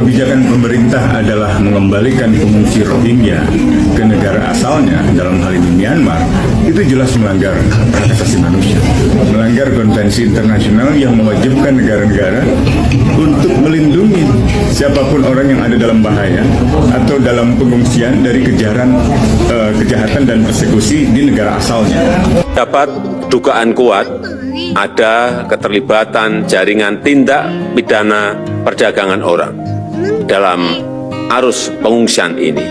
kebijakan pemerintah adalah mengembalikan pengungsi Rohingya ke negara asalnya, dalam hal ini Myanmar, itu jelas melanggar hak asasi manusia, melanggar konvensi internasional yang mewajibkan negara-negara untuk melindungi siapapun orang yang ada dalam bahaya atau dalam pengungsian dari kejahatan dan persekusi di negara asalnya. Dapat dugaan kuat ada keterlibatan jaringan tindak pidana perdagangan orang dalam arus pengungsian ini.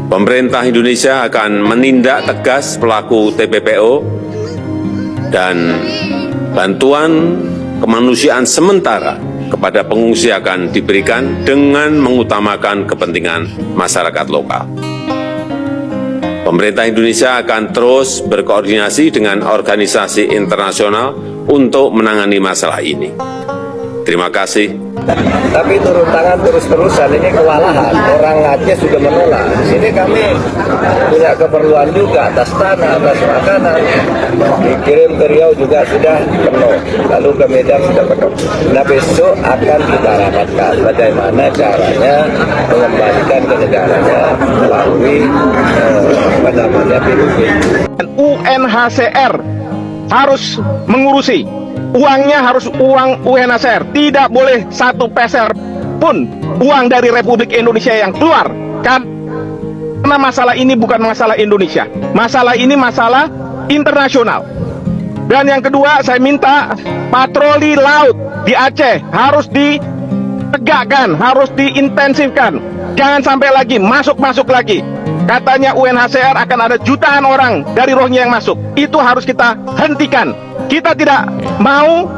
Pemerintah Indonesia akan menindak tegas pelaku TPPO dan bantuan kemanusiaan sementara kepada pengungsi akan diberikan dengan mengutamakan kepentingan masyarakat lokal. Pemerintah Indonesia akan terus berkoordinasi dengan organisasi internasional untuk menangani masalah ini. Terima kasih. Tapi turun tangan terus-terusan, ini kewalahan. Orang Aceh sudah menolak. Di sini kami punya keperluan juga, atas tanah, atas makanan. Dikirim ke Riau juga sudah penuh. Lalu ke Medan sudah penuh. Nah besok akan kita rapatkan bagaimana caranya mengembalikan ke negaranya melalui PBB. UNHCR harus mengurusi. Uangnya harus uang UNHCR, tidak boleh satu peser pun uang dari Republik Indonesia yang keluar. Karena masalah ini bukan masalah Indonesia, masalah ini masalah internasional. Dan yang kedua, saya minta patroli laut di Aceh harus ditegakkan, harus diintensifkan. Jangan sampai lagi masuk lagi. Katanya UNHCR akan ada jutaan orang dari Rohingya yang masuk. Itu harus kita hentikan. Kita tidak mau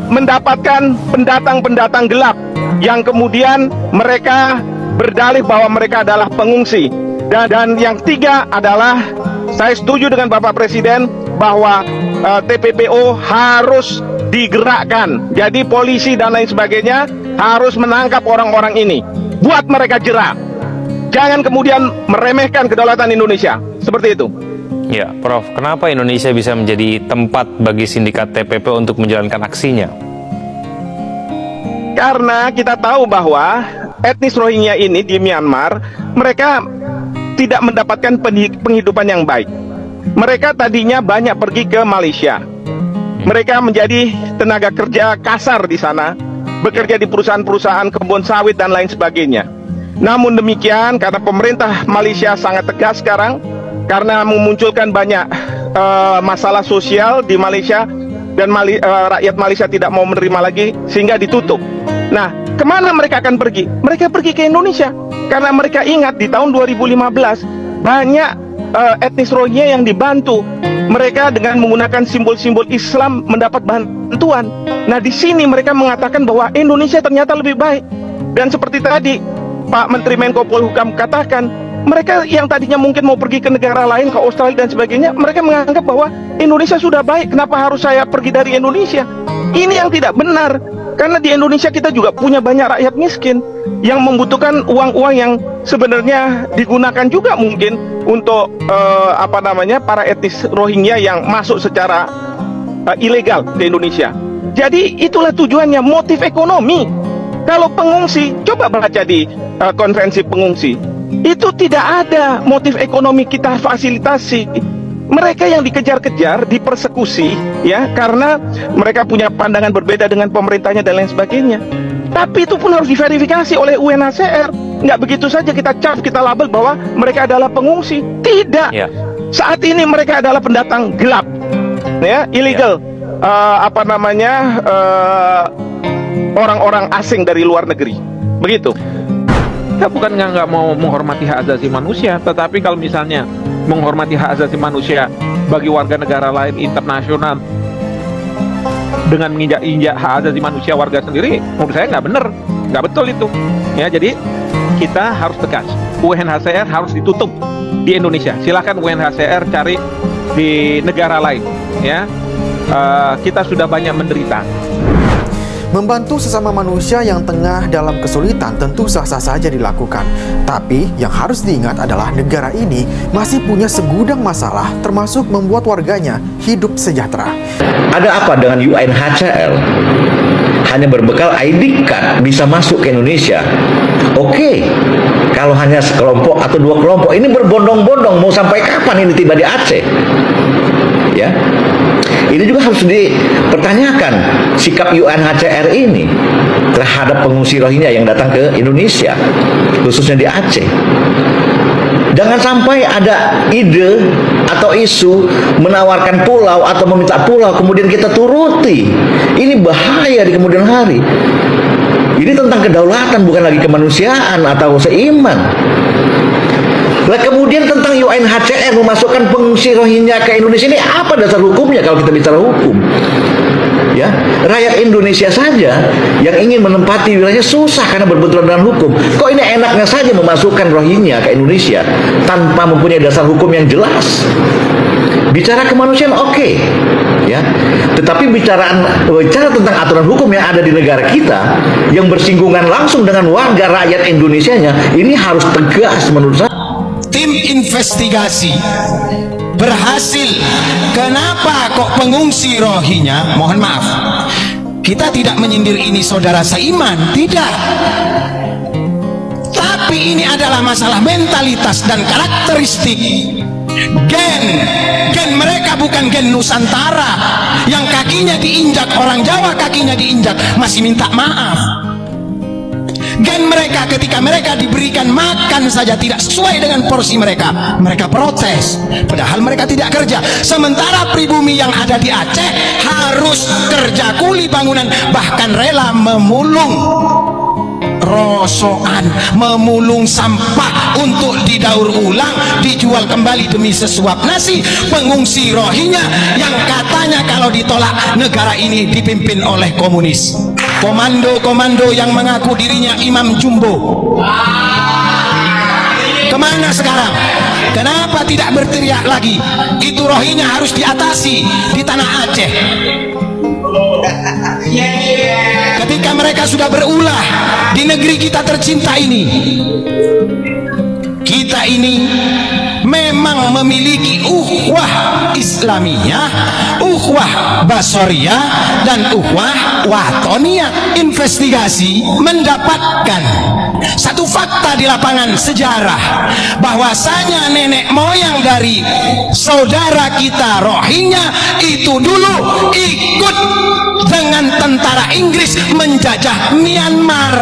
mendapatkan pendatang-pendatang gelap yang kemudian mereka berdalih bahwa mereka adalah pengungsi. Dan yang ketiga adalah saya setuju dengan Bapak Presiden bahwa TPPO harus digerakkan. Jadi polisi dan lain sebagainya harus menangkap orang-orang ini. Buat mereka jera. Jangan kemudian meremehkan kedaulatan Indonesia. Seperti itu. Ya, Prof, kenapa Indonesia bisa menjadi tempat bagi sindikat TPP untuk menjalankan aksinya? Karena kita tahu bahwa etnis Rohingya ini di Myanmar, mereka tidak mendapatkan penghidupan yang baik. Mereka tadinya banyak pergi ke Malaysia. Mereka menjadi tenaga kerja kasar di sana, bekerja di perusahaan-perusahaan kebun sawit dan lain sebagainya. Namun demikian, karena pemerintah Malaysia sangat tegas sekarang, karena memunculkan banyak masalah sosial di Malaysia dan rakyat Malaysia tidak mau menerima lagi sehingga ditutup. Nah, kemana mereka akan pergi? Mereka pergi ke Indonesia karena mereka ingat di tahun 2015 banyak etnis Rohingya yang dibantu. Mereka dengan menggunakan simbol-simbol Islam mendapat bantuan. Nah, di sini mereka mengatakan bahwa Indonesia ternyata lebih baik. Dan seperti tadi Pak Menteri Menko Polhukam katakan, mereka yang tadinya mungkin mau pergi ke negara lain, ke Australia dan sebagainya, mereka menganggap bahwa Indonesia sudah baik, kenapa harus saya pergi dari Indonesia? Ini yang tidak benar, karena di Indonesia kita juga punya banyak rakyat miskin yang membutuhkan uang-uang yang sebenarnya digunakan juga mungkin untuk para etnis Rohingya yang masuk secara ilegal ke Indonesia. Jadi itulah tujuannya, motif ekonomi. Kalau pengungsi, coba baca di konvensi pengungsi. Itu tidak ada motif ekonomi kita fasilitasi. Mereka yang dikejar-kejar, dipersekusi, ya, karena mereka punya pandangan berbeda dengan pemerintahnya dan lain sebagainya. Tapi itu pun harus diverifikasi oleh UNHCR. Nggak begitu saja kita cap, kita label bahwa mereka adalah pengungsi. Tidak. Ya. Saat ini mereka adalah pendatang gelap, ya, illegal. Ya. Orang-orang asing dari luar negeri. Begitu. Kita bukan nggak mau menghormati hak asasi manusia, tetapi kalau misalnya menghormati hak asasi manusia bagi warga negara lain internasional dengan menginjak-injak hak asasi manusia warga sendiri, menurut saya nggak benar, nggak betul itu. Ya, jadi kita harus tegas. UNHCR harus ditutup di Indonesia. Silakan UNHCR cari di negara lain. Ya, kita sudah banyak menderita. Membantu sesama manusia yang tengah dalam kesulitan tentu sah-sah saja dilakukan. Tapi yang harus diingat adalah negara ini masih punya segudang masalah, termasuk membuat warganya hidup sejahtera. Ada apa dengan UNHCR? hanya berbekal ID card bisa masuk ke Indonesia. Oke, kalau hanya sekelompok atau dua kelompok, ini berbondong-bondong, mau sampai kapan ini tiba di Aceh? Ya, ini juga harus dipertanyakan sikap UNHCR ini terhadap pengungsi Rohingya yang datang ke Indonesia, khususnya di Aceh. Jangan sampai ada ide atau isu menawarkan pulau atau meminta pulau kemudian kita turuti. Ini bahaya di kemudian hari. Ini tentang kedaulatan, bukan lagi kemanusiaan atau seiman. Nah, kemudian tentang UNHCR memasukkan pengungsi Rohingya ke Indonesia, ini apa dasar hukumnya kalau kita bicara hukum? Ya, rakyat Indonesia saja yang ingin menempati wilayahnya susah karena berbenturan dengan hukum. Kok ini enaknya saja memasukkan Rohingya ke Indonesia tanpa mempunyai dasar hukum yang jelas? Bicara kemanusiaan oke, ya. Tetapi bicara tentang aturan hukum yang ada di negara kita yang bersinggungan langsung dengan warga rakyat Indonesianya, ini harus tegas menurut saya. Tim investigasi berhasil. Kenapa kok pengungsi Rohingya, mohon maaf, kita tidak menyindir ini saudara seiman, tidak, tapi ini adalah masalah mentalitas dan karakteristik. Gen mereka bukan gen Nusantara yang kakinya diinjak orang Jawa, kakinya diinjak masih minta maaf. Gen mereka ketika mereka diberikan makan saja tidak sesuai dengan porsi mereka, mereka protes, padahal mereka tidak kerja. Sementara pribumi yang ada di Aceh harus kerja kuli bangunan, bahkan rela memulung rosokan, memulung sampah untuk didaur ulang, dijual kembali demi sesuap nasi. Pengungsi Rohingya yang katanya kalau ditolak negara ini dipimpin oleh komunis, komando-komando yang mengaku dirinya Imam Jumbo. Kemana sekarang? Kenapa tidak berteriak lagi? Itu Rohingya harus diatasi di tanah Aceh. Ketika mereka sudah berulah di negeri kita tercinta ini, kita ini memang memiliki ukhuwah Islamiyah, ukhuwah Basoriyah, dan ukhuwah Watoniyah. Investigasi mendapatkan satu fakta di lapangan sejarah, bahwasanya nenek moyang dari saudara kita Rohingya itu dulu ikut dengan tentara Inggris menjajah Myanmar.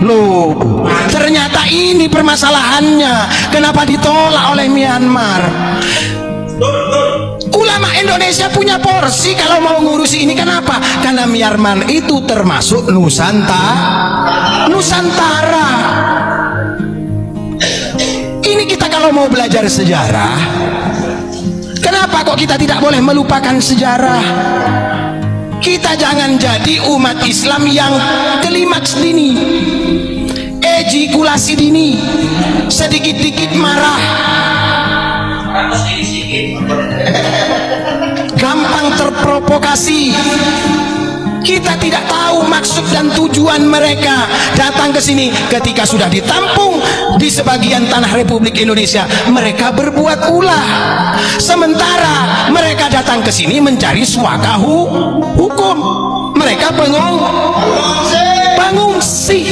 Loh, ternyata ini permasalahannya. Kenapa ditolak oleh Myanmar? Ulama Indonesia punya porsi kalau mau ngurusi ini. Kenapa? Karena Myanmar itu termasuk Nusantara. Ini kita kalau mau belajar sejarah, kenapa kok kita tidak boleh melupakan sejarah? Kita jangan jadi umat Islam yang klimaks dini, ejakulasi dini, sedikit-dikit marah, gampang terprovokasi. Kita tidak tahu maksud dan tujuan mereka datang ke sini. Ketika sudah ditampung di sebagian tanah Republik Indonesia, mereka berbuat ulah. Sementara mereka datang ke sini mencari suaka hukum. Mereka pengungsi.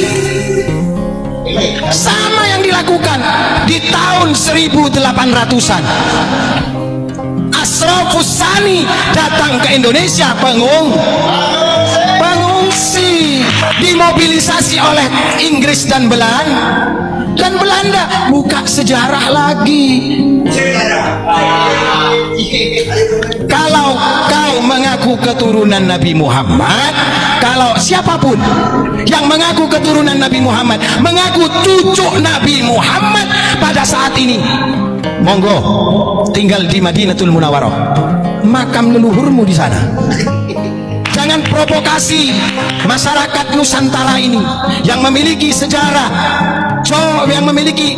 Sama yang dilakukan di tahun 1800-an. Asrafus Sani datang ke Indonesia, pengungsi, dimobilisasi oleh Inggris dan Belanda. Buka sejarah lagi. Kalau kau mengaku keturunan Nabi Muhammad, kalau siapapun yang mengaku keturunan Nabi Muhammad, mengaku cucu Nabi Muhammad pada saat ini, monggo tinggal di Madinatul Munawwarah, makam leluhurmu di sana. Jangan provokasi masyarakat Nusantara ini yang memiliki sejarah, yang memiliki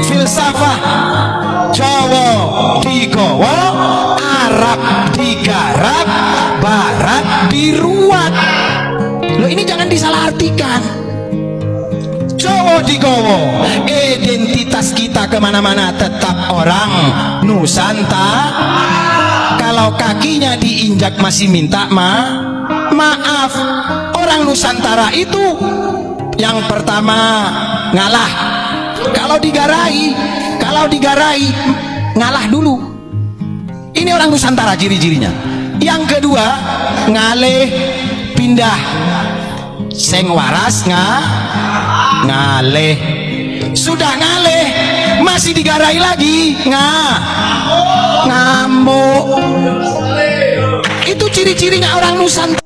filsafah. Jawa digawa, Arab digarap, Barat diruat. Loh, ini jangan disalahartikan. Jawa digawa, identitas kita kemana-mana tetap orang Nusantara. Kalau kalau kakinya diinjak masih minta maaf. Orang Nusantara itu yang pertama ngalah. Kalau digarai ngalah dulu. Ini orang Nusantara ciri-cirinya. Yang kedua, ngaleh pindah. Seng waras ngaleh. Sudah ngaleh masih digarai lagi ngamuk. Itu ciri-cirinya orang Nusantara.